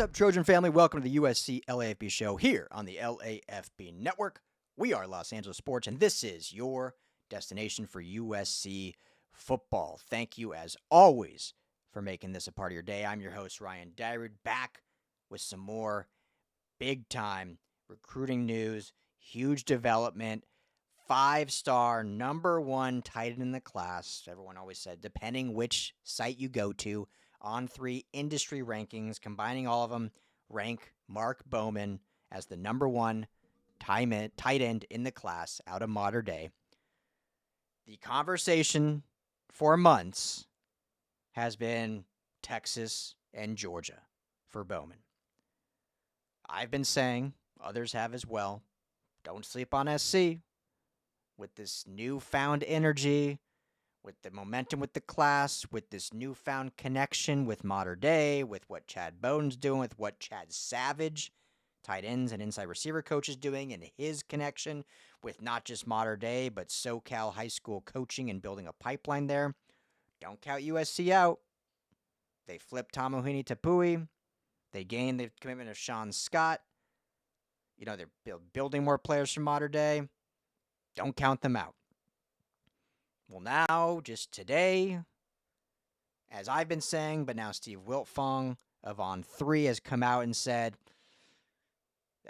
What's up, Trojan family? Welcome to the USC LAFB show here on the LAFB network. We are Los Angeles Sports, and this is your destination for USC football. Thank you, as always, for making this a part of your day. I'm your host, Ryan Dyrud, back with some more big-time recruiting news, huge development, 5-star, number one tight end in the class. Everyone always said, depending which site you go to, On3 industry rankings, combining all of them, rank Mark Bowman as the number one tight end in the class out of modern day. The conversation for months has been Texas and Georgia for Bowman. I've been saying, others have as well, don't sleep on SC. With this newfound energy, with the momentum with the class, with this newfound connection with modern day, with what Chad Bowden's doing, with what Chad Savage, tight ends and inside receiver coach, is doing, and his connection with not just modern day, but SoCal high school coaching and building a pipeline there. Don't count USC out. They flipped Tamuhini Tapui. They gained the commitment of Sean Scott. You know, they're building more players from modern day. Don't count them out. Well, now, just today, as I've been saying, but now Steve Wiltfong of On3 has come out and said,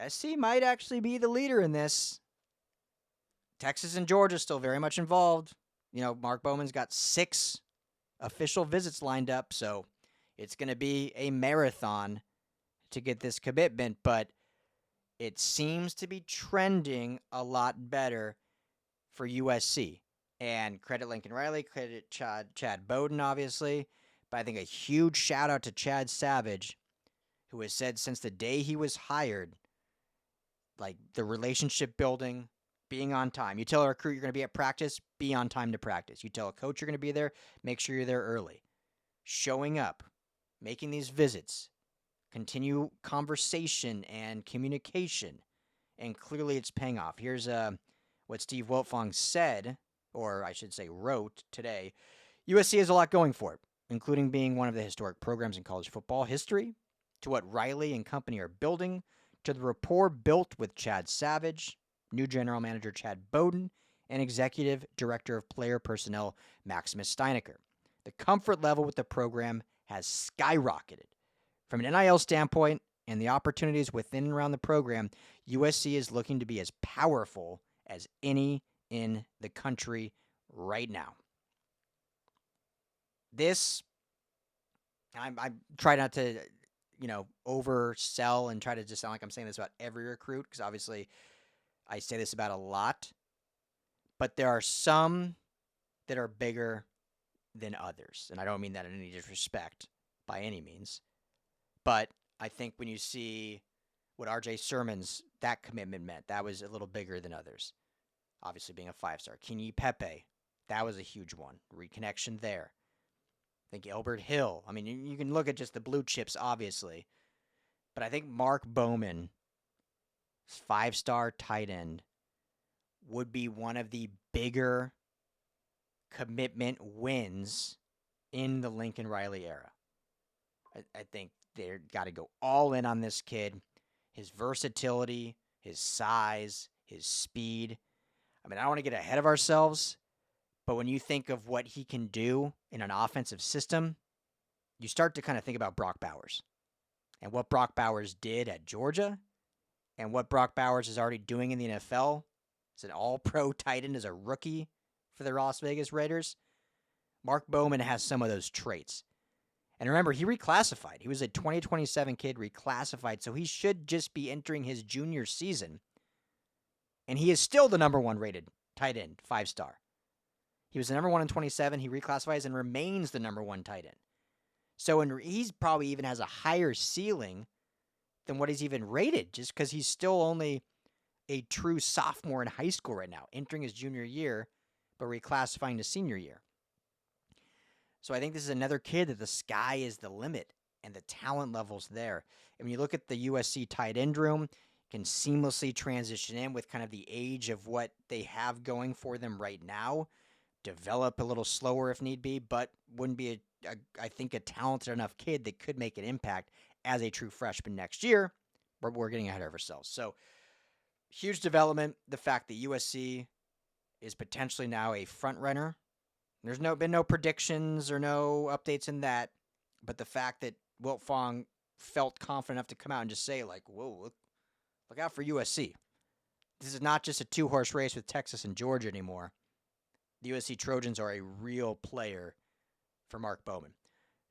SC might actually be the leader in this. Texas and Georgia still very much involved. You know, Mark Bowman's got 6 official visits lined up, so it's going to be a marathon to get this commitment, but it seems to be trending a lot better for USC. And credit Lincoln Riley, credit Chad Bowden, obviously. But I think a huge shout out to Chad Savage, who has said since the day he was hired, like the relationship building, being on time. You tell a recruit you're going to be at practice, be on time to practice. You tell a coach you're going to be there, make sure you're there early. Showing up, making these visits, continue conversation and communication. And clearly it's paying off. Here's what Steve Wiltfong said, or I should say wrote today. USC has a lot going for it, including being one of the historic programs in college football history, to what Riley and company are building, to the rapport built with Chad Savage, new general manager Chad Bowden, and executive director of player personnel Maximus Steinecker. The comfort level with the program has skyrocketed. From an NIL standpoint and the opportunities within and around the program, USC is looking to be as powerful as any in the country right now. This, I try not to, oversell and try to just sound like I'm saying this about every recruit, because obviously I say this about a lot, but there are some that are bigger than others, and I don't mean that in any disrespect by any means, but I think when you see what RJ Sermon's, that commitment meant, that was a little bigger than others. Obviously being a 5-star. Kenyi Pepe, that was a huge one. Reconnection there. I think Albert Hill. I mean, you can look at just the blue chips, obviously. But I think Mark Bowman, 5-star tight end, would be one of the bigger commitment wins in the Lincoln Riley era. I think they've got to go all in on this kid. His versatility, his size, his speed. I mean, I don't want to get ahead of ourselves, but when you think of what he can do in an offensive system, you start to kind of think about Brock Bowers and what Brock Bowers did at Georgia and what Brock Bowers is already doing in the NFL as an all-pro tight end as a rookie for the Las Vegas Raiders. Mark Bowman has some of those traits. And remember, he reclassified. He was a 2027 kid reclassified, so he should just be entering his junior season. And he is still the number one rated tight end, 5-star. He was the number one in 27. He reclassifies and remains the number one tight end. So he's probably even has a higher ceiling than what he's even rated, just because he's still only a true sophomore in high school right now, entering his junior year, but reclassifying to senior year. So I think this is another kid that the sky is the limit and the talent level's there. And when you look at the USC tight end room, can seamlessly transition in with kind of the age of what they have going for them right now, develop a little slower if need be, but wouldn't be, I think, a talented enough kid that could make an impact as a true freshman next year, but we're getting ahead of ourselves. So, huge development. The fact that USC is potentially now a front runner. There's been no predictions or no updates in that, but the fact that Wilfong felt confident enough to come out and just say, like, whoa, look out for USC. This is not just a two-horse race with Texas and Georgia anymore. The USC Trojans are a real player for Mark Bowman.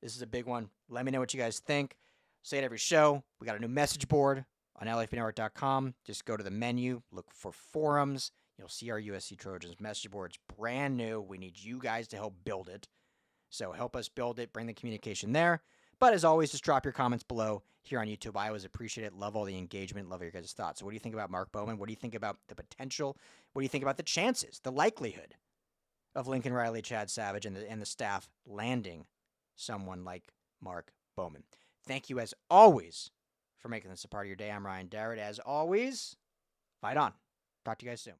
This is a big one. Let me know what you guys think. Say it every show. We got a new message board on LAFBnetwork.com. Just go to the menu, look for forums. You'll see our USC Trojans message board. It's brand new. We need you guys to help build it. So help us build it. Bring the communication there. But as always, just drop your comments below here on YouTube. I always appreciate it. Love all the engagement. Love your guys' thoughts. So what do you think about Mark Bowman? What do you think about the potential? What do you think about the chances, the likelihood of Lincoln Riley, Chad Savage, and the staff landing someone like Mark Bowman? Thank you, as always, for making this a part of your day. I'm Ryan Darrett. As always, fight on. Talk to you guys soon.